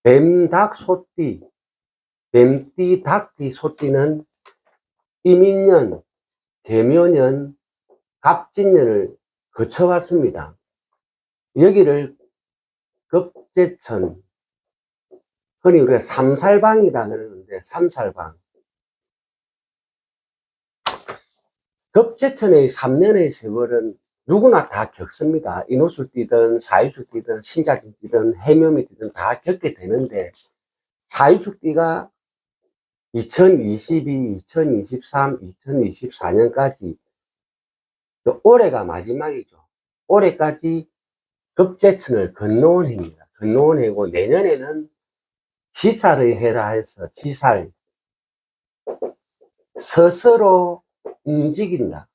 뱀, 닭, 소띠, 뱀띠, 닭띠, 소띠는 이민년, 개묘년, 갑진년을 거쳐왔습니다. 여기를 급제천, 흔히 우리가 삼살방이다 그러는데, 삼살방. 급제천의 3년의 세월은 누구나 다 겪습니다. 인호술 뛰든, 사유축 뛰든, 신자진 뛰든, 해묘미 뛰든 다 겪게 되는데, 사유축 뛰가 2022, 2023, 2024년까지 올해가 마지막이죠. 올해까지 급제천을 건너온 해입니다. 건너온 해고 내년에는 지살의 해라 해서 지살 스스로 움직인다.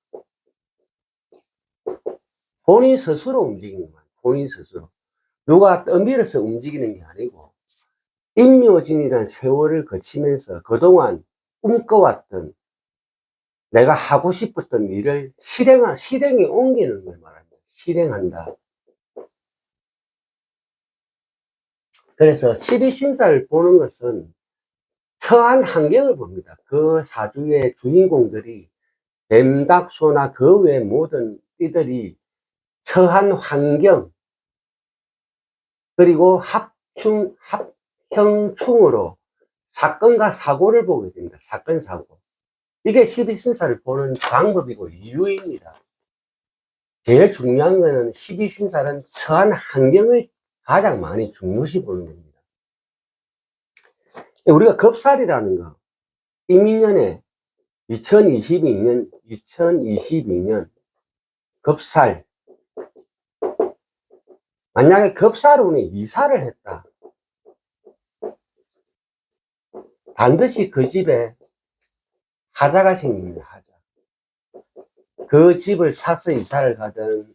본인 스스로 움직이는 거예요. 본인 스스로. 누가 떠밀어서 움직이는 게 아니고 임묘진이라는 세월을 거치면서 그동안 꿈꿔왔던 내가 하고 싶었던 일을 실행에 옮기는 걸 말합니다. 실행한다. 그래서 12신사를 보는 것은 처한 환경을 봅니다. 그 사주의 주인공들이 뱀닭소나 그 외 모든 띠들이 처한 환경, 그리고 합형충으로 사건과 사고를 보게 됩니다. 사건, 사고. 이게 12신사를 보는 방법이고 이유입니다. 제일 중요한 거는 12신사는 처한 환경을 가장 많이 중요시 보는 겁니다. 우리가 급살이라는 거, 이민년에 2022년 급살. 만약에 급살운이 이사를 했다. 반드시 그 집에 하자가 생깁니다. 하자. 그 집을 사서 이사를 가든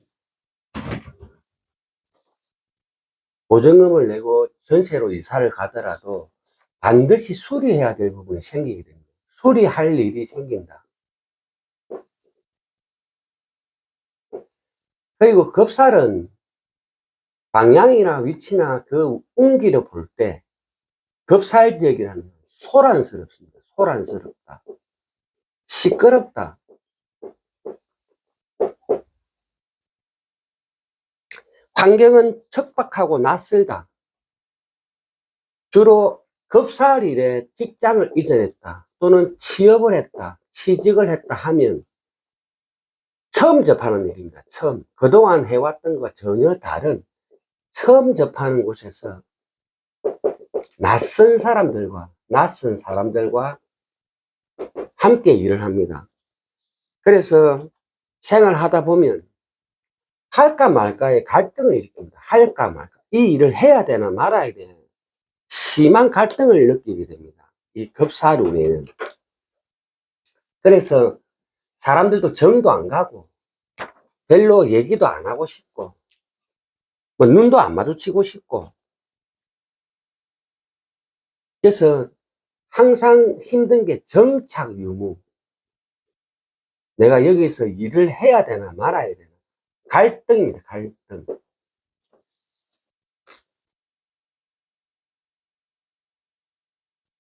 보증금을 내고 전세로 이사를 가더라도 반드시 수리해야 될 부분이 생기게 됩니다. 수리할 일이 생긴다. 그리고 급살은 방향이나 위치나 그 운기를 볼 때 급살지역이라는 소란스럽습니다. 소란스럽다. 시끄럽다. 환경은 척박하고 낯설다. 주로 급살일에 직장을 이전했다. 또는 취업을 했다. 취직을 했다 하면 처음 접하는 일입니다. 처음. 그동안 해왔던 것과 전혀 다른 처음 접하는 곳에서 낯선 사람들과 함께 일을 합니다. 그래서 생활하다 보면 할까 말까의 갈등을 일으킵니다. 할까 말까. 이 일을 해야 되나 말아야 되나. 심한 갈등을 느끼게 됩니다. 이 급살운에는. 그래서 사람들도 정도 안 가고 별로 얘기도 안 하고 싶고 뭐 눈도 안 마주치고 싶고, 그래서 항상 힘든 게 정착 유무. 내가 여기서 일을 해야 되나 말아야 되나. 갈등입니다. 갈등.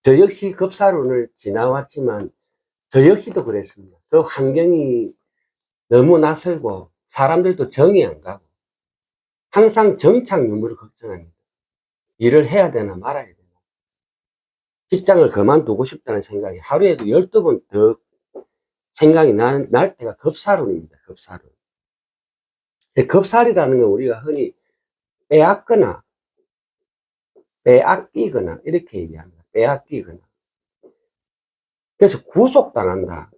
저 역시 급살운을 지나왔지만 저 역시도 그랬습니다. 그 환경이 너무 낯설고 사람들도 정이 안 가고 항상 정착 유무를 걱정합니다. 일을 해야 되나 말아야 되나. 직장을 그만두고 싶다는 생각이 하루에도 12번 더 생각이 날 때가 급살운입니다. 급살운. 급살이라는 건 우리가 흔히 빼앗거나 빼앗기거나 이렇게 얘기합니다. 빼앗기거나. 그래서 구속당한다.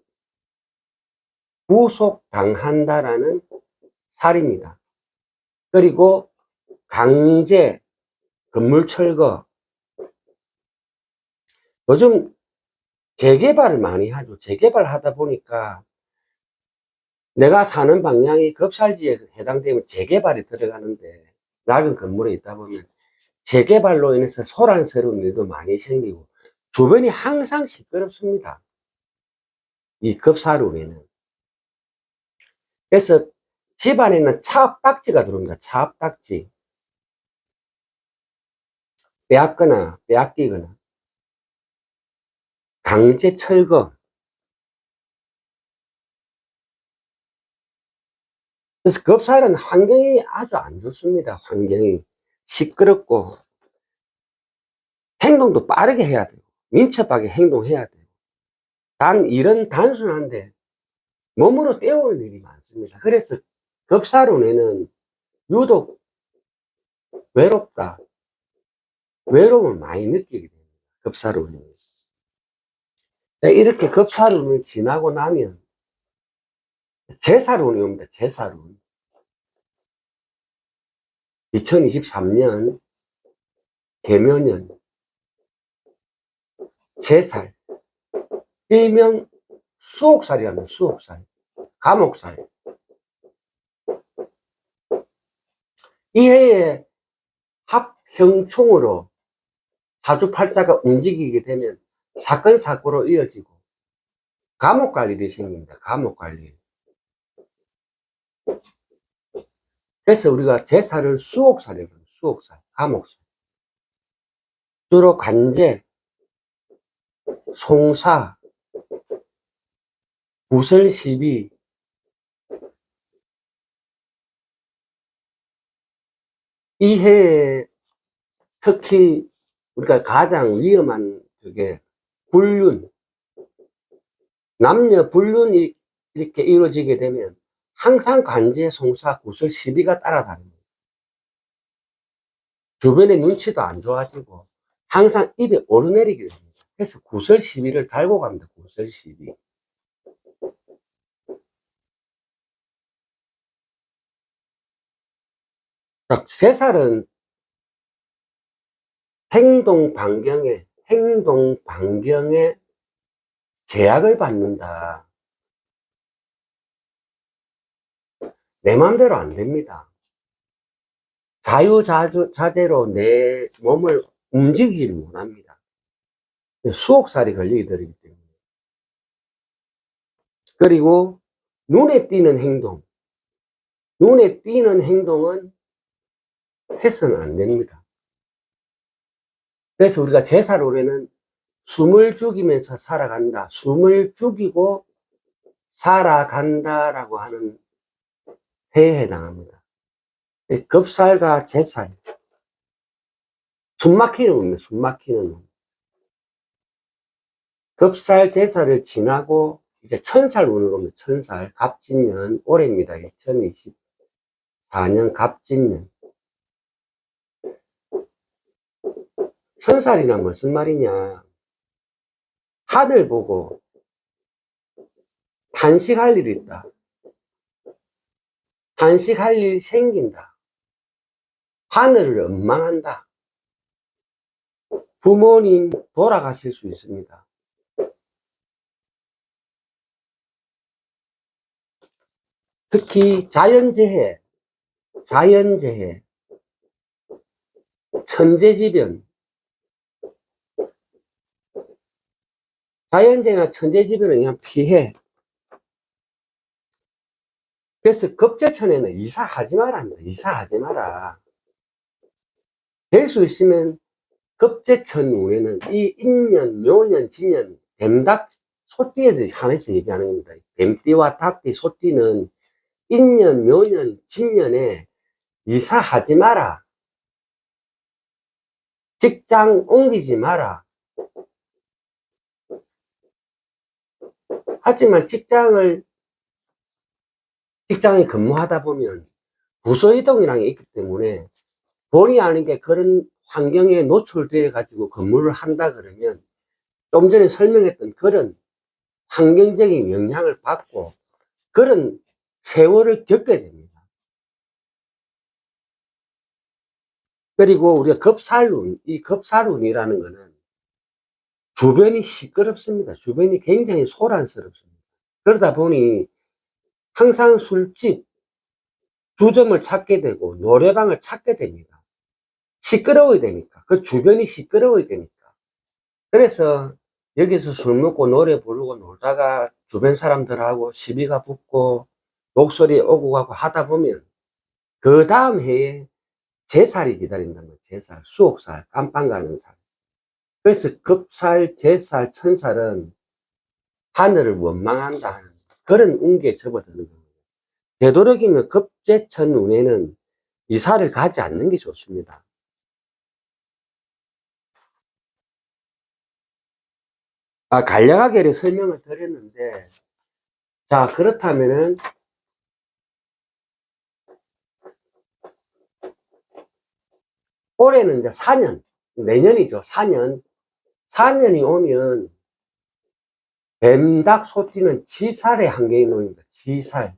구속당한다라는 살입니다. 그리고 강제 건물 철거. 요즘 재개발을 많이 하죠. 재개발 하다 보니까 내가 사는 방향이 급살지에 해당되면 재개발이 들어가는데 낡은 건물에 있다 보면 재개발로 인해서 소란스러운 일도 많이 생기고 주변이 항상 시끄럽습니다. 이 급살운에는. 그래서 집안에는 차압딱지가 들어옵니다. 차압딱지. 빼앗거나 빼앗기거나 강제 철거. 그래서 급살은 환경이 아주 안 좋습니다. 환경이 시끄럽고 행동도 빠르게 해야 돼요. 민첩하게 행동해야 돼요. 단 이런 단순한데 몸으로 때우는 일이 많습니다. 그래서 급사론에는 유독 외롭다, 외로움을 많이 느끼게 됩니다. 급사론은. 이렇게 급사론을 지나고 나면 제사론이 옵니다. 제사론. 2023년 개묘년 제살, 일명 수옥살이라면 수옥살, 감옥살. 이 해에 합형총으로 사주팔자가 움직이게 되면 사건 사고로 이어지고 감옥 갈 일이 생깁니다. 감옥 갈 일. 그래서 우리가 제사를 수옥살이라고 해요. 수옥살, 감옥살. 주로 관제, 송사, 구설시비, 이 해에 특히 우리가 가장 위험한 그게 불륜, 남녀 불륜이 이렇게 이루어지게 되면 항상 관제, 송사, 구설, 시비가 따라다닙니다. 주변의 눈치도 안 좋아지고 항상 입에 오르내리게 됩니다. 그래서 구설, 시비를 달고 갑니다. 구설, 시비. 제살은 행동 반경에 제약을 받는다. 내 마음대로 안 됩니다. 자유자재로 내 몸을 움직이지 못합니다. 수옥살이 걸리게 되기 때문에. 그리고 눈에 띄는 행동은 해서는 안 됩니다. 그래서 우리가 제사로에는 숨을 죽이면서 살아간다, 숨을 죽이고 살아간다라고 하는 해에 해당합니다. 급살과 제살, 숨막히는 운입니다. 숨막히는 운. 급살 제살을 지나고 이제 천살 운으로 오면 천살, 갑진년, 올해입니다. 2024년 갑진년. 천살이란 무슨 말이냐? 하늘 보고 단식할 일이 있다. 단식할 일이 생긴다. 하늘을 원망한다. 부모님 돌아가실 수 있습니다. 특히 자연재해, 천재지변, 자연재해나 천재지변은 그냥 피해. 그래서 급제천에는 이사하지 마라 합니다. 이사하지 마라. 될 수 있으면 급제천 운에는 이 인년, 묘년, 진년, 뱀닭, 소띠에 한해서 얘기하는 겁니다. 뱀띠와 닭띠, 소띠는 인년, 묘년, 진년에 이사하지 마라. 직장 옮기지 마라. 하지만 직장에 근무하다 보면 부서 이동이라는 게 있기 때문에 본의 아니게 그런 환경에 노출되어 가지고 근무를 한다 그러면 좀 전에 설명했던 그런 환경적인 영향을 받고 그런 세월을 겪게 됩니다. 그리고 우리가 이 급살운이라는 거는 주변이 시끄럽습니다. 주변이 굉장히 소란스럽습니다. 그러다 보니 항상 술집, 주점을 찾게 되고 노래방을 찾게 됩니다. 시끄러워야 되니까. 그 주변이 시끄러워야 되니까. 그래서 여기서 술 먹고 노래 부르고 놀다가 주변 사람들하고 시비가 붙고 목소리 오고 가고 하다 보면 그 다음 해에 제살이 기다린단 말이에요. 제살, 수옥살, 깜빵 가는 살. 그래서 급살, 제살, 천살은 하늘을 원망한다 하는 그런 운기에 접어드는 겁니다. 되도록이면 급제천 운에는 이 살을 가지 않는 게 좋습니다. 간략하게 설명을 드렸는데, 자, 그렇다면은, 올해는 이제 4년, 내년이죠. 4년. 4년이 오면, 뱀닭 소띠는 지살의 한계에 놓입니다. 지살.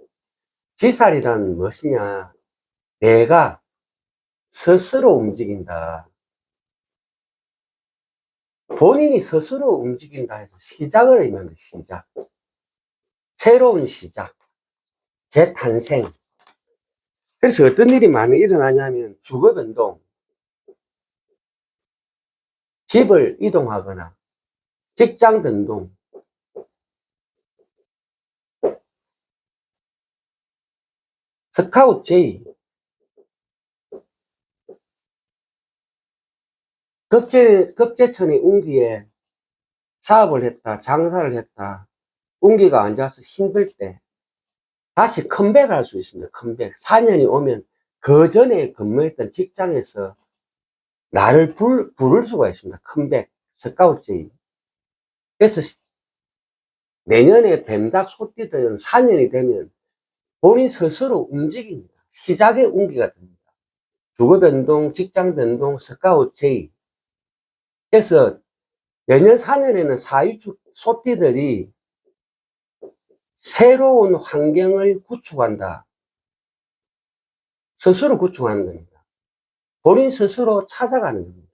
지살이란 무엇이냐? 내가 스스로 움직인다. 본인이 스스로 움직인다 해서 시작을 의미합니다. 시작. 새로운 시작. 재탄생. 그래서 어떤 일이 많이 일어나냐면 주거 변동, 집을 이동하거나 직장 변동, 스카우트 제의, 급제천의 운기에 사업을 했다, 장사를 했다, 운기가 안 좋아서 힘들 때 다시 컴백할 수 있습니다. 컴백. 4년이 오면 그 전에 근무했던 직장에서 나를 부를 수가 있습니다. 컴백, 스카우트 제의. 그래서 내년에 뱀닭 소띠들은 4년이 되면 본인 스스로 움직입니다. 시작의 운기가 됩니다. 주거 변동, 직장 변동, 스카우트 제의. 그래서 내년 4년에는 사유축 소띠들이 새로운 환경을 구축한다. 스스로 구축하는 겁니다. 본인 스스로 찾아가는 겁니다.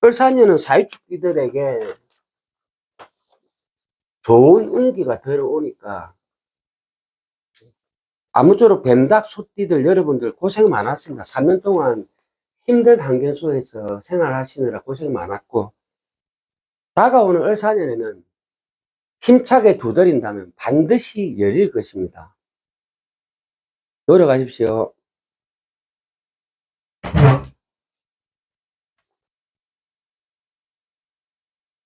을사년은 사유축띠들에게 좋은 운기가 들어오니까 아무쪼록 뱀닭 소띠들 여러분들 고생 많았습니다. 3년 동안 힘든 환경 속에서 생활하시느라 고생 많았고, 다가오는 을사년에는 힘차게 두드린다면 반드시 열릴 것입니다. 노력하십시오.